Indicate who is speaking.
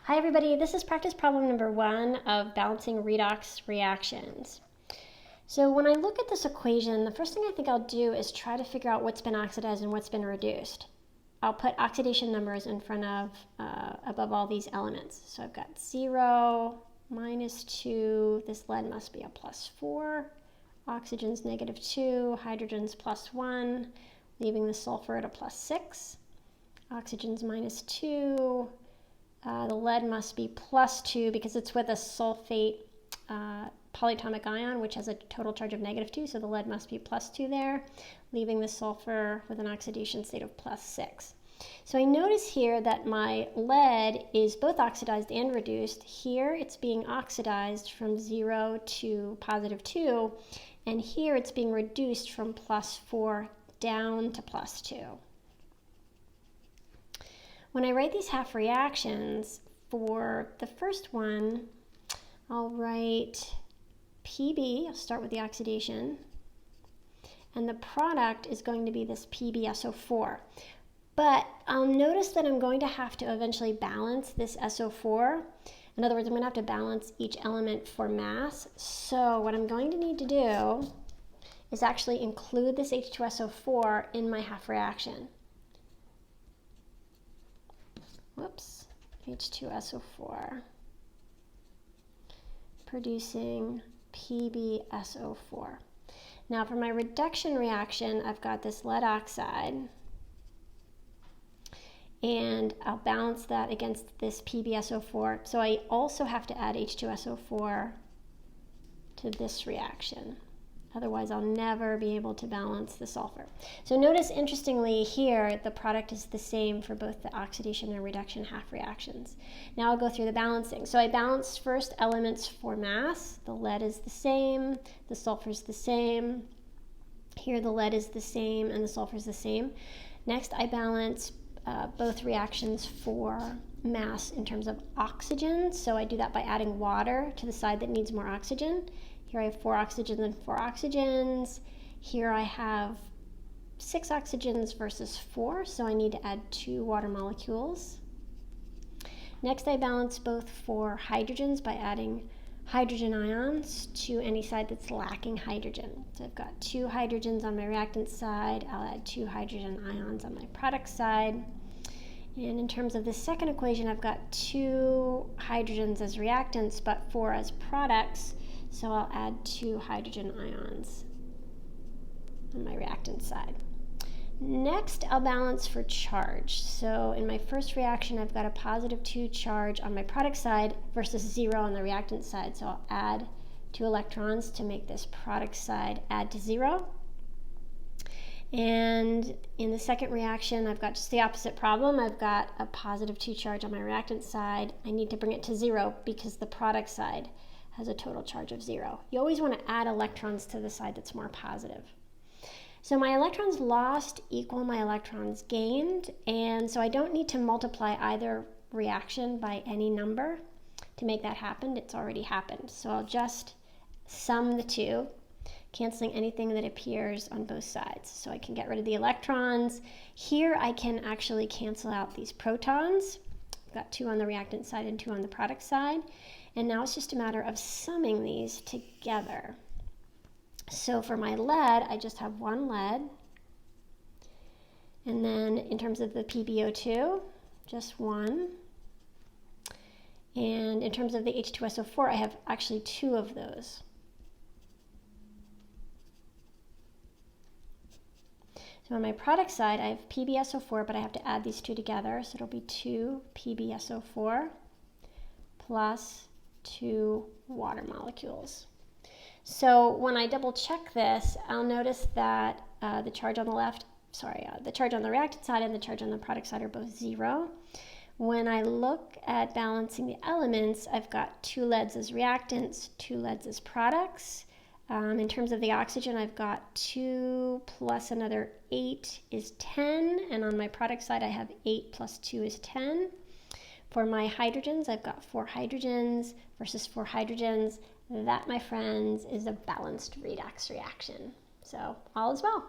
Speaker 1: Hi everybody, this is practice problem number 1 of balancing redox reactions. So when I look at this equation, the first thing I think I'll do is try to figure out what's been oxidized and what's been reduced. I'll put oxidation numbers in front of, above all these elements. So I've got 0, -2, this lead must be a +4, oxygen's -2, hydrogen's +1, leaving the sulfur at a +6, oxygen's -2, the lead must be +2 because it's with a sulfate polyatomic ion, which has a total charge of -2, so the lead must be +2 there, leaving the sulfur with an oxidation state of +6. So I notice here that my lead is both oxidized and reduced. Here it's being oxidized from 0 to +2, and here it's being reduced from +4 down to +2. When I write these half reactions, for the first one, I'll write PB, I'll start with the oxidation, and the product is going to be this PbSO4. But I'll notice that I'm going to have to eventually balance this SO4. In other words, I'm going to have to balance each element for mass. So what I'm going to need to do is actually include this H2SO4 in my half reaction. Whoops, H2SO4, producing PbSO4. Now for my reduction reaction, I've got this lead oxide, and I'll balance that against this PbSO4. So I also have to add H2SO4 to this reaction. Otherwise, I'll never be able to balance the sulfur. So notice, interestingly, here, the product is the same for both the oxidation and reduction half reactions. Now I'll go through the balancing. So I balanced first elements for mass. The lead is the same, the sulfur is the same. Here the lead is the same and the sulfur is the same. Next, I balance both reactions for mass in terms of oxygen. So I do that by adding water to the side that needs more oxygen. Here I have 4 oxygens and 4 oxygens. Here I have 6 oxygens versus 4, so I need to add 2 water molecules. Next, I balance both for hydrogens by adding hydrogen ions to any side that's lacking hydrogen. So I've got 2 hydrogens on my reactant side. I'll add 2 hydrogen ions on my product side. And in terms of the second equation, I've got 2 hydrogens as reactants, but 4 as products. So I'll add 2 hydrogen ions on my reactant side. Next, I'll balance for charge. So in my first reaction, I've got a +2 charge on my product side versus 0 on the reactant side. So I'll add 2 electrons to make this product side add to 0. And in the second reaction, I've got just the opposite problem. I've got a +2 charge on my reactant side. I need to bring it to 0 because the product side has a total charge of 0. You always want to add electrons to the side that's more positive. So my electrons lost equal my electrons gained, and so I don't need to multiply either reaction by any number to make that happen. It's already happened. So I'll just sum the two, canceling anything that appears on both sides. So I can get rid of the electrons. Here I can actually cancel out these protons. I've got 2 on the reactant side and 2 on the product side. And now it's just a matter of summing these together. So for my lead, I just have 1 lead. And then in terms of the PbO2, just 1. And in terms of the H2SO4, I have actually 2 of those. So on my product side, I have PbSO4, but I have to add these 2 together. So it'll be 2 PbSO4 plus 2 water molecules. So when I double check this, I'll notice that the charge on the the charge on the reactant side and the charge on the product side are both 0. When I look at balancing the elements, I've got 2 leads as reactants, 2 leads as products. In terms of the oxygen, I've got 2 plus another 8 is 10, and on my product side, I have 8 plus 2 is 10. For my hydrogens, I've got 4 hydrogens versus 4 hydrogens. That, my friends, is a balanced redox reaction. So all is well.